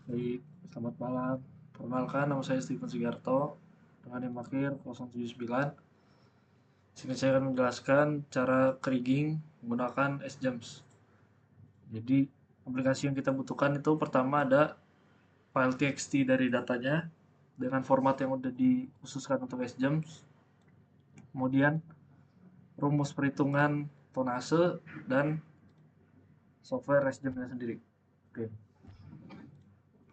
Baik, selamat malam. Perkenalkan, nama saya Steven Sugiarto dengan NIM akhir 079. Sini saya akan menjelaskan cara kriging menggunakan SGEMS. Jadi, aplikasi yang kita butuhkan itu pertama ada file txt dari datanya dengan format yang sudah dikhususkan untuk SGEMS. Kemudian, rumus perhitungan tonase dan software SGEMS-nya sendiri. Oke.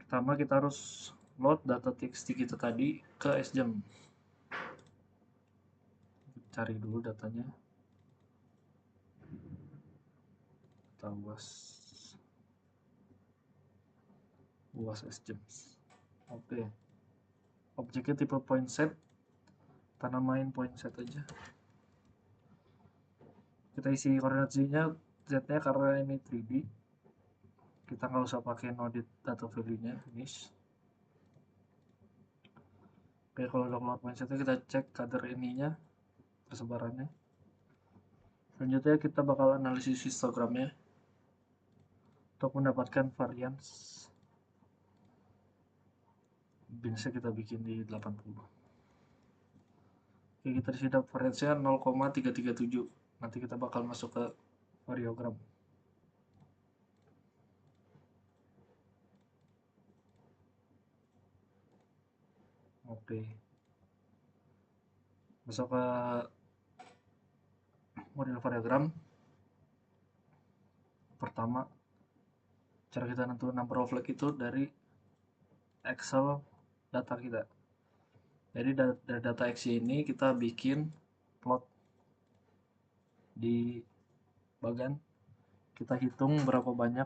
Pertama kita harus load data txt kita tadi ke SGEMS. Cari dulu datanya. Kita uas SGEMS. Oke. Objeknya tipe point set. Kita namain point set aja. Kita isi koordinat z-nya karena ini 3D. Kita nggak usah pakai noded data value-nya, finish. Oke, kalau udah keluar point setnya kita cek kadar ininya, persebarannya. Selanjutnya kita bakal analisis histogramnya untuk mendapatkan varians. Binsnya kita bikin di 80. Oke, kita disini dapat variansnya 0,337. Nanti kita bakal masuk ke variogram. Oke. Masuk ke model variogram. Pertama, cara kita nentuin number of leg itu dari Excel data kita. Jadi dari data X ini kita bikin plot di bagian. Kita hitung berapa banyak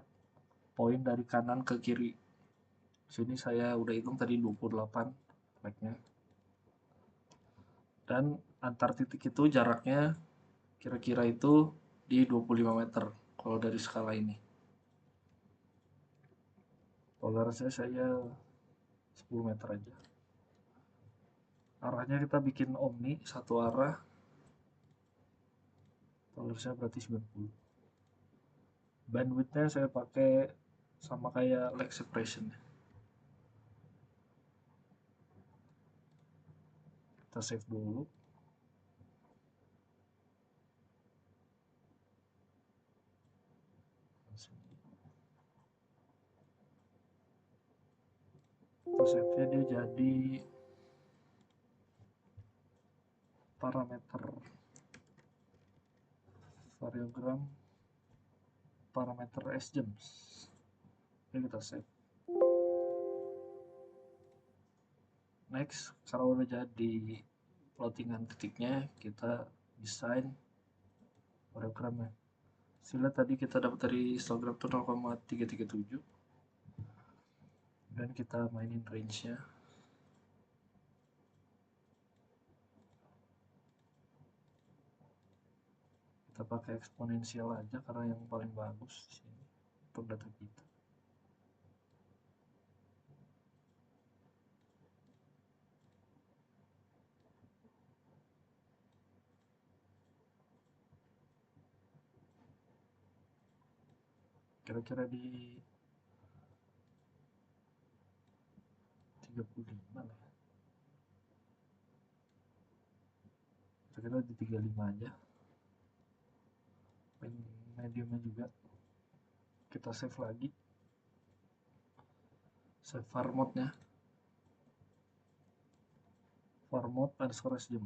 poin dari kanan ke kiri. Sini saya udah hitung tadi 28 leg-nya. Dan antar titik itu jaraknya kira-kira itu di 25 meter kalau dari skala ini. Toleransinya saya 10 meter aja. Arahnya kita bikin omni satu arah. Toleransinya berarti 90. Bandwidthnya saya pakai sama kayak leg separation. Kita save dulu. Terus save-nya dia jadi parameter variogram parameter SGEMS. Oke, kita save. Next, kalau udah jadi plottingan titiknya, kita desain variogramnya. Sila tadi kita dapat dari histogram itu 0,337 dan kita mainin range-nya. Kita pakai eksponensial aja karena yang paling bagus di sini untuk data kita. Kira-kira di 35 lah. Kira-kira di 35 aja. Mediumnya juga kita save lagi. Save var mode-nya. Var mode underscore SGEM.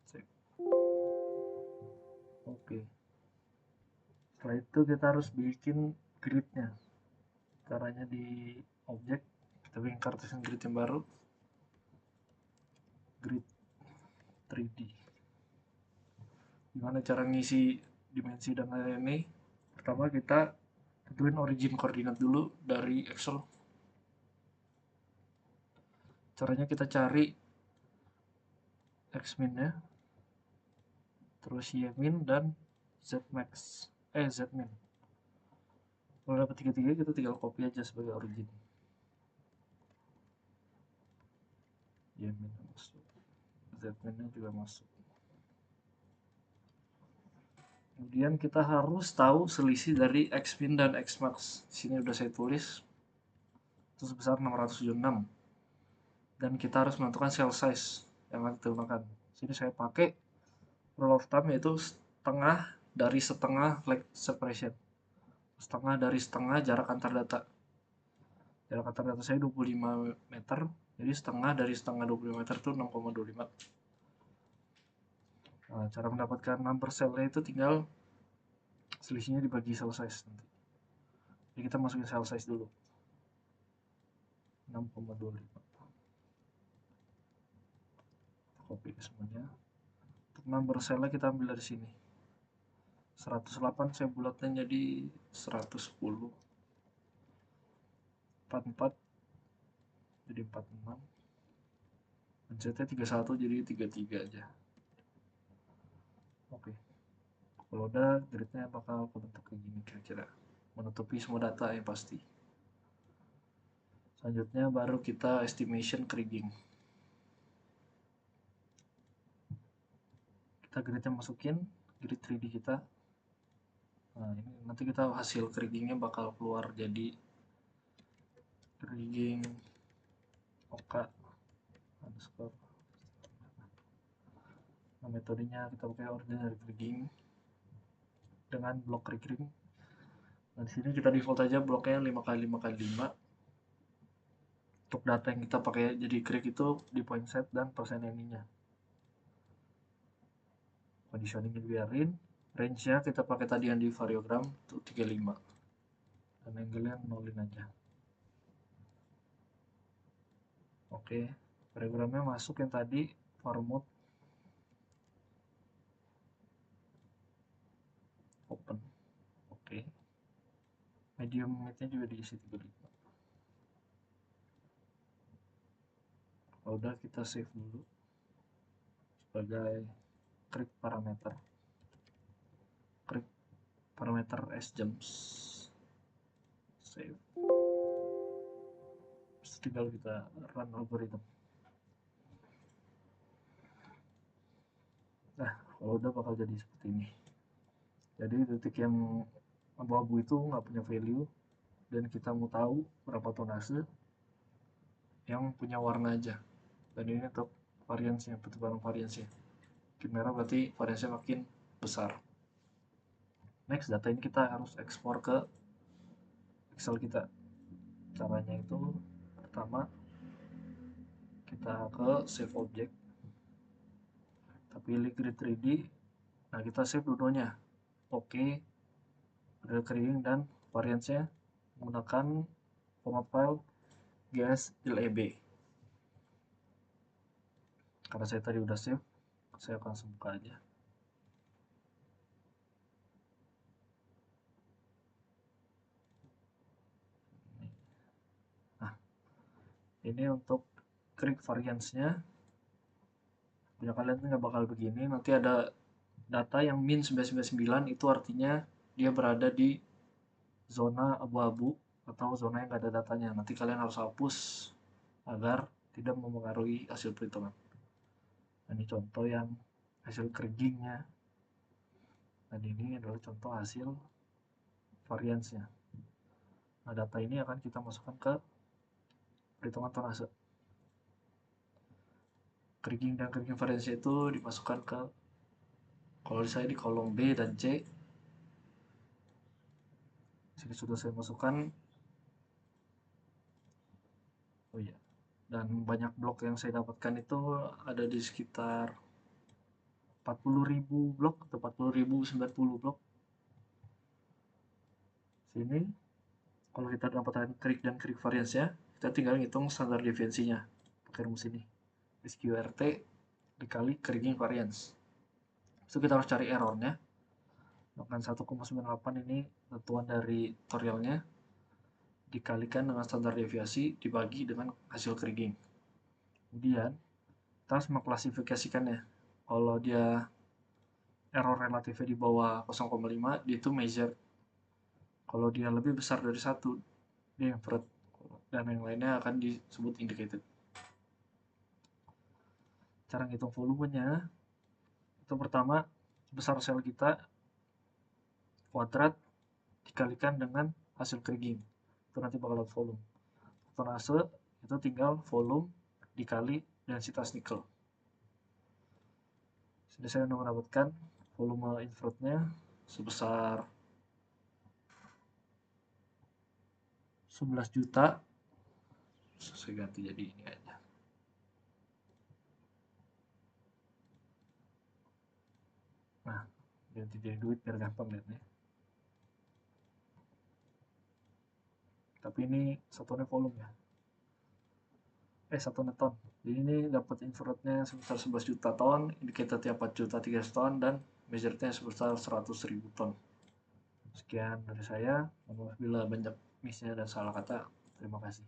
Save. Oke. Setelah itu kita harus bikin grid-nya. Caranya di objek kita bikin Cartesian grid yang baru. Grid 3D. Gimana cara ngisi dimensi dan lain-lain ini? Pertama kita tentuin origin koordinat dulu dari Excel. Caranya kita cari X-min-nya, terus Y-min dan Z-max, Z-min. Kalau dapat 33 kita tinggal copy aja sebagai origin. Y-min masuk, Z-min-nya juga masuk. Kemudian kita harus tahu selisih dari X-min dan X-max. Sini udah saya tulis. itu sebesar 676, dan kita harus menentukan cell size yang akan kita gunakan. Sini saya pakai rule of thumb, yaitu setengah dari setengah lag separation, setengah dari setengah jarak antar data. Jarak antar data saya 25 meter, jadi setengah dari setengah 25 meter itu 6,25. Nah, cara mendapatkan number cell-nya itu tinggal selisihnya dibagi cell size nanti. Jadi kita masukin cell size dulu, 6,25. Copy semuanya. Untuk number cell-nya kita ambil dari sini, 108 saya bulatnya jadi 110, 44 jadi 46, pencetnya 31 jadi 33 aja. Oke, kalau udah gridnya bakal kebentuk kayak gini kira-kira, menutupi semua data yang pasti. Selanjutnya baru kita estimation kriging. Kita gridnya masukin, grid 3D kita. Nah, ini nanti kita hasil krigingnya bakal keluar jadi kriging oka underscore. Nah, metodenya kita pakai ordinary kriging dengan blok kriging. Nah, di sini kita default aja bloknya 5x5x5. Untuk data yang kita pakai jadi krig itu di point set dan persen nya. Conditioning dibiarin, range-nya kita pakai tadi yang di variogram itu 35, dan angle-nya nolin aja. Oke, variogramnya masuk yang tadi var mode open. Oke, medium mid-nya juga diisi 35. Kalau udah kita save dulu sebagai krig parameter, krig parameter sjumps, save. Terus tinggal kita run algorithm. Nah, kalau udah bakal jadi seperti ini. Jadi titik yang abu-abu itu nggak punya value, dan kita mau tahu berapa tonase yang punya warna aja. Dan ini untuk variansnya, pertukaran variansnya. Makin merah berarti variansnya makin besar. Next, data ini kita harus ekspor ke Excel kita. Caranya itu pertama kita ke save object, kita pilih grid 3D. Nah, kita save dua-duanya, oke, model kriging dan variansnya menggunakan format file gs.leb. Karena saya tadi udah save, saya akan langsung buka aja. Nah, ini untuk krig variansnya. Punya kalian nggak bakal begini, nanti ada data yang min 999, itu artinya dia berada di zona abu-abu atau zona yang nggak ada datanya. Nanti kalian harus hapus agar tidak mempengaruhi hasil perhitungan. Nah, ini contoh yang hasil krigingnya, dan ini adalah contoh hasil variansnya. Nah, data ini akan kita masukkan ke perhitungan tonase. Kriging dan kriging variansnya itu dimasukkan ke, kalau saya di kolom B dan C. Sini sudah saya masukkan. Oh iya, dan banyak blok yang saya dapatkan itu ada di sekitar 40.000 blok atau 40.090 blok. Sini kalau kita dapatkan krik dan krik variansnya, kita tinggal ngitung standar deviasinya pakai rumus ini, SQRT dikali kriging varians. Itu kita harus cari errornya. Dengan 1,98 ini tentuan dari tutorialnya, dikalikan dengan standar deviasi dibagi dengan hasil kriging. Kemudian kita harus mengklasifikasikannya. Kalau dia error relatifnya di bawah 0,5, dia itu measured. Kalau dia lebih besar dari 1, dia inferred, dan yang lainnya akan disebut indicated. Cara ngitung volumenya itu pertama besar sel kita kuadrat dikalikan dengan hasil kriging, itu nanti bakal dapat volume. tonase itu tinggal volume dikali densitas nikel. Jadi saya mendapatkan volume invertnya sebesar 11 juta. Saya ganti jadi ini aja. Nah, ganti jadi duit biar gampang lihatnya. Tapi ini satunya volume ya. Satunya ton. Jadi ini dapat invertnya sebesar 11 juta ton, indicatornya 4 juta 300 ton, dan measurednya sebesar 100.000 ton. Sekian dari saya. Bila banyak miss dan salah kata, terima kasih.